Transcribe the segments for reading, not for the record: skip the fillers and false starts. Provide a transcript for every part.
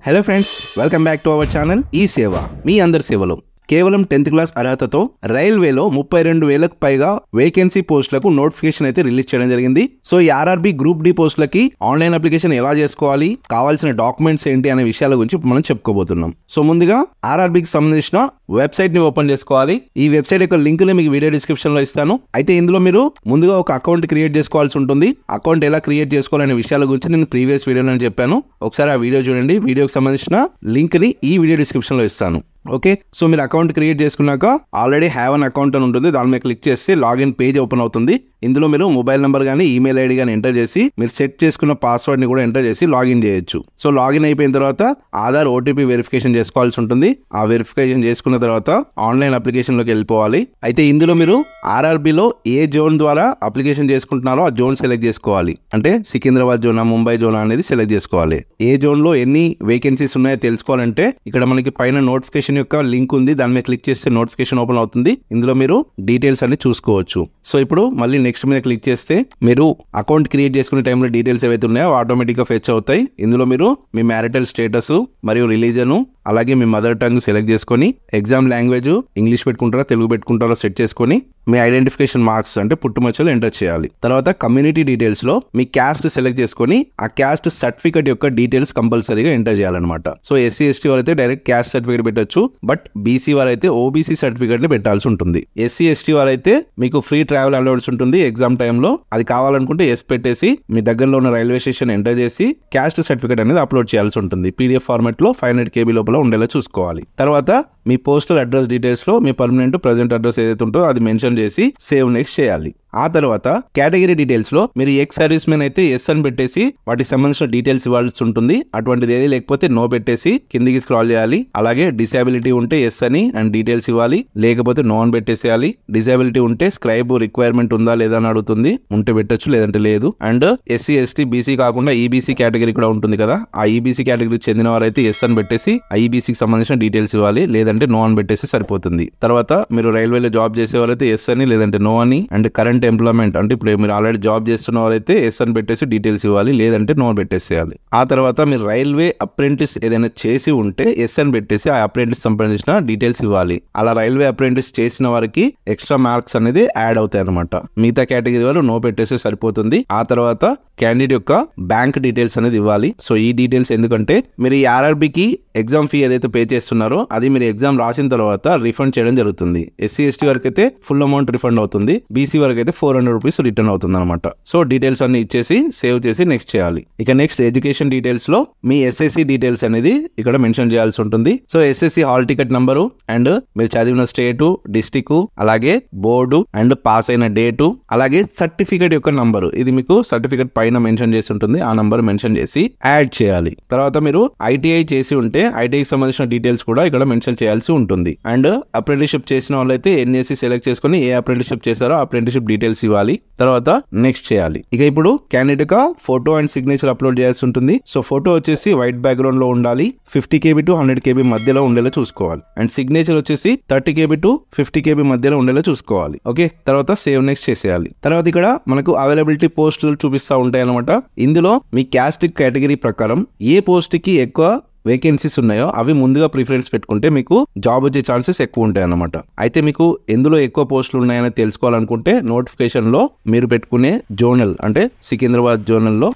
Hello friends, welcome back to our channel ఈ సేవ మీ అందరి సేవలో. కేవలం 10th క్లాస్ అర్హతతో రైల్వేలో 32,000కు పైగా వేకెన్సీ పోస్టులకు నోటిఫికేషన్ అయితే రిలీజ్ చేయడం జరిగింది. సో ఈ ఆర్ఆర్బీ గ్రూప్ డి పోస్టులకి ఆన్లైన్ అప్లికేషన్ ఎలా చేసుకోవాలి, కావాల్సిన డాక్యుమెంట్స్ ఏంటి అనే విషయాల గురించి మనం చెప్పుకోబోతున్నాం. సో ముందుగా ఆర్ఆర్బీకి సంబంధించిన వెబ్సైట్ ని ఓపెన్ చేసుకోవాలి. ఈ వెబ్సైట్ యొక్క లింక్ ని మీకు వీడియో డిస్క్రిప్షన్ లో ఇస్తాను. అయితే ఇందులో మీరు ముందుగా ఒక అకౌంట్ క్రియేట్ చేసుకోవాల్సి ఉంటుంది. అకౌంట్ ఎలా క్రియేట్ చేసుకోవాలనే విషయాల గురించి నేను ప్రీవియస్ వీడియోలో చెప్పాను. ఒకసారి ఆ వీడియో చూడండి. వీడియోకి సంబంధించిన లింక్ ని ఈ వీడియో డిస్క్రిప్షన్ లో ఇస్తాను. ఓకే, సో మీరు అకౌంట్ క్రియేట్ చేసుకున్నాక ఆల్రెడీ హ్యావ్ అన్ అకౌంట్ అని ఉంటుంది. దాని మీద క్లిక్ చేస్తే లాగిన్ పేజ్ ఓపెన్ అవుతుంది. ఇందులో మీరు మొబైల్ నెంబర్ కానీ ఈమెయిల్ ఐడి కానీ ఎంటర్ చేసి మీరు సెట్ చేసుకున్న పాస్వర్డ్ ని కూడా ఎంటర్ చేసి లాగిన్ చేయొచ్చు. సో లాగిన్ అయిపోయిన తర్వాత ఆధార్ ఓటీపీ వెరిఫికేషన్ చేసుకోవాల్సి ఉంటుంది. ఆ వెరిఫికేషన్ చేసుకున్న తర్వాత ఆన్లైన్ అప్లికేషన్ లోకి వెళ్ళిపోవాలి. అయితే ఇందులో మీరు ఆర్ఆర్బీలో ఏ జోన్ ద్వారా అప్లికేషన్ చేసుకుంటున్నారో ఆ జోన్ సెలెక్ట్ చేసుకోవాలి. అంటే సికింద్రాబాద్ జోనా, ముంబై జోనా అనేది సెలెక్ట్ చేసుకోవాలి. ఏ జోన్ లో ఎన్ని వేకెన్సీస్ ఉన్నాయో తెలుసుకోవాలంటే ఇక్కడ మనకి పైన నోటిఫికేషన్ యొక్క లింక్ ఉంది. దాని మీద క్లిక్ చేస్తే నోటిఫికేషన్ ఓపెన్ అవుతుంది. ఇందులో మీరు డీటెయిల్స్ అన్ని చూసుకోవచ్చు. సో ఇప్పుడు మళ్ళీ నెక్స్ట్ మీద క్లిక్ చేస్తే మీరు అకౌంట్ క్రియేట్ చేసుకునే టైంలో డీటెయిల్స్ ఏవైతే ఉన్నాయో ఆటోమేటిక్ గా ఫెచ్ అవుతాయి. ఇందులో మీరు మీ మ్యారిటల్ స్టేటస్ మరియు రిలీజన్ అలాగే మీ మదర్ టంగ్ సెలెక్ట్ చేసుకొని ఎగ్జామ్ లాంగ్వేజ్ ఇంగ్లీష్ పెట్టుకుంటారా తెలుగు పెట్టుకుంటారో సెట్ చేసుకొని మీ ఐడెంటిఫికేషన్ మార్క్స్ అంటే పుట్టుమచ్చలు ఎంటర్ చేయాలి. తర్వాత కమ్యూనిటీ డీటెయిల్స్ లో మీ క్యాస్ట్ సెలెక్ట్ చేసుకొని ఆ క్యాస్ట్ సర్టిఫికేట్ యొక్క డీటెయిల్స్ కంపల్సరీగా ఎంటర్ చేయాలన్నమాట. సో ఎస్సీ ఎస్టీ వారైతే డైరెక్ట్ క్యాస్ట్ సర్టిఫికేట్ పెట్టొచ్చు. బట్ బీసీ వారైతే ఓబీసీ సర్టిఫికేట్ ని పెట్టాల్సి ఉంటుంది. ఎస్సీ ఎస్టీ వారైతే మీకు ఫ్రీ ట్రావెల్ అలౌన్స్ ఉంటుంది ఎగ్జామ్ టైంలో. అది కావాలనుకుంటే ఎస్ పెట్టేసి మీ దగ్గరలో ఉన్న రైల్వే స్టేషన్ ఎంటర్ చేసి క్యాస్ట్ సర్టిఫికేట్ అనేది అప్లోడ్ చేయాల్సి ఉంటుంది. పీడిఎఫ్ ఫార్మాట్ లో 500 KB లోపల ఉండేలా చూసుకోవాలి. తర్వాత మీ పోస్టల్ అడ్రస్ డీటెయిల్స్ లో మీ పర్మనెంట్ ప్రెజెంట్ అడ్రస్ ఏదైతే ఉంటుందో అది మెన్షన్ చేసి సేవ్ నెక్స్ట్ చేయాలి. ఆ తర్వాత కేటగిరీ డీటెయిల్స్ లో మీరు ఎక్స్ సర్వీస్ మెన్ అయితే ఎస్ అని పెట్టేసి వాటికి సంబంధించిన డీటెయిల్స్ ఇవ్వాల్సి ఉంటుంది. అటువంటిది ఏది లేకపోతే నో పెట్టేసి కిందికి స్క్రాల్ చేయాలి. అలాగే డిసేబిలిటీ ఉంటే ఎస్ అని అండ్ డీటెయిల్స్ ఇవ్వాలి, లేకపోతే నో అని పెట్టేసేయాలి. డిసేబిలిటీ ఉంటే స్క్రైబ్ రిక్వైర్మెంట్ ఉందా లేదా అని అడుగుతుంది. ఉంటే పెట్టొచ్చు, లేదంటే లేదు. అండ్ ఎస్సీ ఎస్టీ బీసీ కాకుండా ఈబీసీ కేటగిరీ కూడా ఉంటుంది కదా, ఆ ఈబీసీ కేటగిరీకి చెందిన వారైతే ఎస్ అని పెట్టేసి ఆ ఈబీసీకి సంబంధించిన డీటెయిల్స్ ఇవ్వాలి, లేదంటే నో అని పెట్టేసి సరిపోతుంది. తర్వాత మీరు రైల్వేలో జాబ్ చేసేవారైతే ఎస్ అని లేదంటే నో అని. అండ్ కరెంట్ ఎంప్లాయ్మెంట్ అంటే ఇప్పుడు మీరు ఆల్రెడీ జాబ్ చేస్తున్న వారైతే ఎస్ అని పెట్టేసి డీటెయిల్స్ ఇవ్వాలి, లేదంటే నో పెట్టేసేయాలి. ఆ తర్వాత మీరు రైల్వే అప్రెంటిస్ ఏదైనా చేసి ఉంటే ఎస్ అని పెట్టేసి ఆ అప్రెంటిస్ సంబంధించిన డీటెయిల్స్ ఇవ్వాలి. అలా రైల్వే అప్రెంటిస్ చేసిన వారికి ఎక్స్ట్రా మార్క్స్ అనేది యాడ్ అవుతాయి అనమాట. మిగతా కేటగిరీ వారు నో పెట్టేస్తే సరిపోతుంది. ఆ తర్వాత క్యాండిడేట్ యొక్క బ్యాంక్ డీటెయిల్స్ అనేది ఇవ్వాలి. సో ఈ డీటెయిల్స్ ఎందుకంటే మీరు ఈ ఆర్ఆర్బీకి ఎగ్జామ్ ఫీ ఏదైతే పే చేస్తున్నారో అది మీరు ఎగ్జామ్ రాసిన తర్వాత రిఫండ్ చేయడం జరుగుతుంది. ఎస్సీ ఎస్టీ వరకు అయితే ఫుల్ అమౌంట్ రిఫండ్ అవుతుంది. బీసీ వరకు అయితే 400 రూపీస్ రిటర్న్ అవుతుంది అనమాట. సో డీటెయిల్స్ అన్ని ఇచ్చేసి సేవ్ చేసి నెక్స్ట్ చేయాలి. ఇక నెక్స్ట్ ఎడ్యుకేషన్ డీటెయిల్స్ లో మీ ఎస్ఎస్సి డీటెయిల్స్ అనేది ఇక్కడ మెన్షన్ చేయాల్సి ఉంటుంది. So SSC hall ticket number and మీరు చదివిన స్టేటు, డిస్టిక్, అలాగే బోర్డు అండ్ పాస్ అయిన డేటు, అలాగే సర్టిఫికేట్ యొక్క నంబరు, ఇది మీకు సర్టిఫికేట్ పైన మెన్షన్ చేసి ఉంటుంది. ఆ నంబర్ మెన్షన్ చేసి యాడ్ చేయాలి. తర్వాత మీరు ఐటీఐ చేసి ఉంటే ఐటీఐకి సంబంధించిన డీటెయిల్స్ కూడా ఇక్కడ మెన్షన్ చేయాల్సి ఉంటుంది. అండ్ అప్రెంటిస్షిప్ చేసిన వాళ్ళైతే ఎన్ఎస్సి సెలెక్ట్ చేసుకుని ఏ అప్రెంటిస్షిప్ చేశారో అప్రెంటిస్షిప్ డీటెయిల్స్ ఇవ్వాలి. తర్వాత నెక్స్ట్ చేయాలి. ఇక ఇప్పుడు క్యాండిడేట్ గా ఫోటో అండ్ సిగ్నేచర్ అప్లోడ్ చేయాల్సి ఉంటుంది. సో ఫోటో వచ్చేసి వైట్ బ్యాక్గ్రౌండ్ లో ఉండాలి. 50 KB to 100 KB మధ్యలో ఉండేలా చూసుకోవాలి. అండ్ సిగ్నేచర్ వచ్చేసి 30 KB to 50 KB మధ్యలో ఉండేలా చూసుకోవాలి. ఓకే, తర్వాత సేవ్ నెక్స్ట్ చేసేయాలి. తర్వాత ఇక్కడ మనకు అవైలబిలిటీ పోస్టులు చూపిస్తా ఉంటాయి అనమాట. ఇందులో మీ క్యాస్ట్ కేటగిరీ ప్రకారం ఏ పోస్ట్ కి ఎక్కువ వేకెన్సీస్ ఉన్నాయో అవి ముందుగా ప్రిఫరెన్స్ పెట్టుకుంటే మీకు జాబ్ వచ్చే ఛాన్సెస్ ఎక్కువ ఉంటాయి అన్నమాట. అయితే మీకు ఎందులో ఎక్కువ పోస్టులు ఉన్నాయని తెలుసుకోవాలనుకుంటే నోటిఫికేషన్ లో మీరు పెట్టుకునే జోనల్ అంటే సికింద్రాబాద్ జోనల్ లో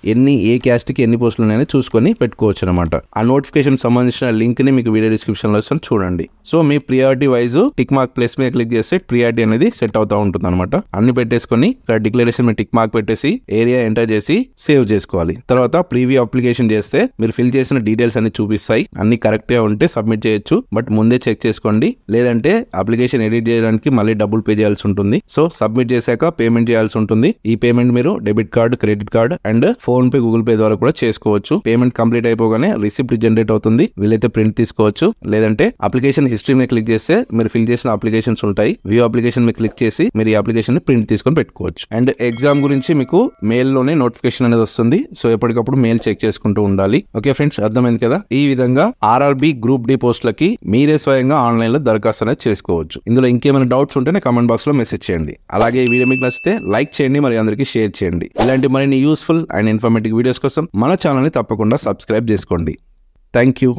ఏ క్యాస్ట్ కి ఎన్ని పోస్టులు ఉన్నాయని చూసుకొని పెట్టుకోవచ్చు అనమాట. ఆ నోటిఫికేషన్ సంబంధించిన లింక్ ని మీకు వీడియో డిస్క్రిప్షన్ లో ఇస్తాను, చూడండి. సో మీ priority wise tick mark place మీద క్లిక్ చేస్తే ప్రియారిటీ అనేది సెట్ అవుతా ఉంటుంది అనమాట. అన్ని పెట్టేసుకొని ఇక్కడ డిక్లరేషన్ మీద టిక్ మార్క్ పెట్టేసి ఏరియా ఎంటర్ చేసి సేవ్ చేసుకోవాలి. తర్వాత ప్రీవ్యూ అప్లికేషన్ చేస్తే మీరు ఫిల్ చేసిన డీటెయిల్స్ అన్ని చూపిస్తాయి. అన్ని కరెక్ట్ గా ఉంటే సబ్మిట్ చేయొచ్చు. బట్ ముందే చెక్ చేసుకోండి, లేదంటే అప్లికేషన్ ఎడిట్ చేయడానికి మళ్ళీ డబ్బులు పే చేయాల్సి ఉంటుంది. సో సబ్మిట్ చేశాక పేమెంట్ చేయాల్సి ఉంటుంది. ఈ పేమెంట్ మీరు debit card, credit card and phone pay, Google pay ద్వారా కూడా చేసుకోవచ్చు. పేమెంట్ కంప్లీట్ అయిపోగానే రిసిప్ట్ జనరేట్ అవుతుంది. వీలైతే ప్రింట్ తీసుకోవచ్చు, లేదంటే అప్లికేషన్ హిస్టరీ మీద క్లిక్ చేస్తే మీరు ఫిల్ చేసిన అప్లికేషన్స్ ఉంటాయి. వ్యూ అప్లికేషన్ మీద క్లిక్ చేసి మీరు ఈ అప్లికేషన్ ని ప్రింట్ తీసుకొని పెట్టుకోవచ్చు. అండ్ ఎగ్జామ్ గురించి మీకు మెయిల్ లోనే నోటిఫికేషన్ అనేది వస్తుంది. సో ఎప్పటికప్పుడు మెయిల్ చెక్ చేసుకుంటూ ఉండాలి. ఓకే ఫ్రెండ్స్, అర్థమైంది కదా. ఈ విధంగా ఆర్ఆర్బీ గ్రూప్ డి పోస్టులకి మీరే స్వయంగా ఆన్లైన్ లో దరఖాస్తు అనేది చేసుకోవచ్చు. ఇందులో ఇంకేమైనా డౌట్స్ ఉంటే కామెంట్ బాక్స్ లో మెసేజ్ చేయండి. అలాగే ఈ వీడియో మీకు నచ్చితే లైక్ చేయండి, మరి అందరికీ షేర్ చేయండి. ఇలాంటి మరిన్ని యూస్ఫుల్ అండ్ ఇన్ఫర్మేటివ్ వీడియోస్ కోసం మన ఛానల్ ని తప్పకుండా సబ్స్క్రైబ్ చేసుకోండి. Thank you.